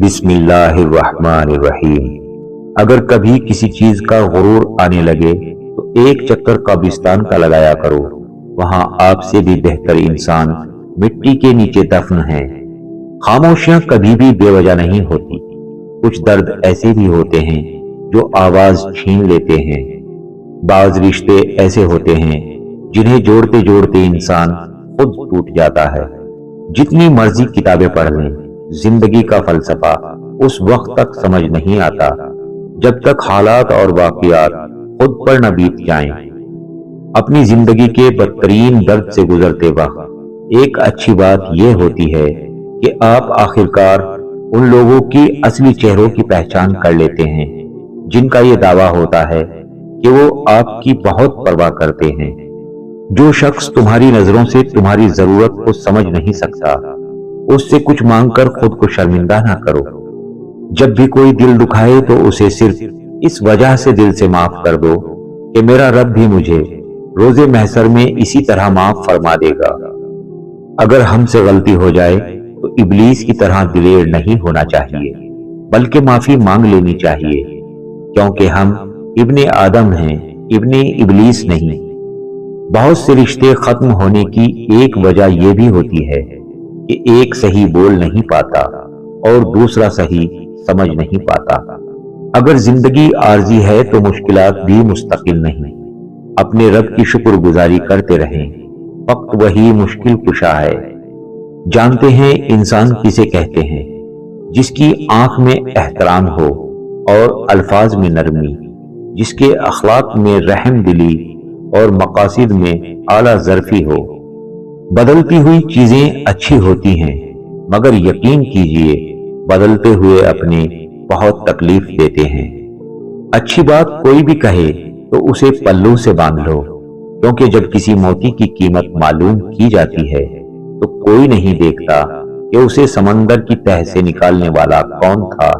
بسم اللہ الرحمن الرحیم۔ اگر کبھی کسی چیز کا غرور آنے لگے تو ایک چکر قبرستان کا لگایا کرو، وہاں آپ سے بھی بہتر انسان مٹی کے نیچے دفن ہیں۔ خاموشیاں کبھی بھی بے وجہ نہیں ہوتی، کچھ درد ایسے بھی ہوتے ہیں جو آواز چھین لیتے ہیں۔ بعض رشتے ایسے ہوتے ہیں جنہیں جوڑتے جوڑتے انسان خود ٹوٹ جاتا ہے۔ جتنی مرضی کتابیں پڑھ لیں، زندگی کا فلسفہ اس وقت تک سمجھ نہیں آتا جب تک حالات اور واقعات خود پر نہ بیت جائیں۔ اپنی زندگی کے بدترین درد سے گزرتے وقت ایک اچھی بات یہ ہوتی ہے کہ آپ آخرکار ان لوگوں کی اصلی چہروں کی پہچان کر لیتے ہیں جن کا یہ دعویٰ ہوتا ہے کہ وہ آپ کی بہت پرواہ کرتے ہیں۔ جو شخص تمہاری نظروں سے تمہاری ضرورت کو سمجھ نہیں سکتا، اس سے کچھ مانگ کر خود کو شرمندہ نہ کرو۔ جب بھی کوئی دل دکھائے تو اسے صرف اس وجہ سے دل سے معاف کر دو کہ میرا رب بھی مجھے روز محشر میں اسی طرح معاف فرما دے گا۔ اگر ہم سے غلطی ہو جائے تو ابلیس کی طرح دلیر نہیں ہونا چاہیے، بلکہ معافی مانگ لینی چاہیے، کیونکہ ہم ابن آدم ہیں، ابن ابلیس نہیں۔ بہت سے رشتے ختم ہونے کی ایک وجہ یہ بھی ہوتی ہے کہ ایک صحیح بول نہیں پاتا اور دوسرا صحیح سمجھ نہیں پاتا۔ اگر زندگی عارضی ہے تو مشکلات بھی مستقل نہیں۔ اپنے رب کی شکر گزاری کرتے رہیں، وقت وہی مشکل کشا ہے۔ جانتے ہیں انسان کسے کہتے ہیں؟ جس کی آنکھ میں احترام ہو اور الفاظ میں نرمی، جس کے اخلاق میں رحم دلی اور مقاصد میں اعلیٰ ظرفی ہو۔ بدلتی ہوئی چیزیں اچھی ہوتی ہیں، مگر یقین کیجئے بدلتے ہوئے اپنے بہت تکلیف دیتے ہیں۔ اچھی بات کوئی بھی کہے تو اسے پلوں سے باندھ لو، کیونکہ جب کسی موتی کی قیمت معلوم کی جاتی ہے تو کوئی نہیں دیکھتا کہ اسے سمندر کی تہ سے نکالنے والا کون تھا۔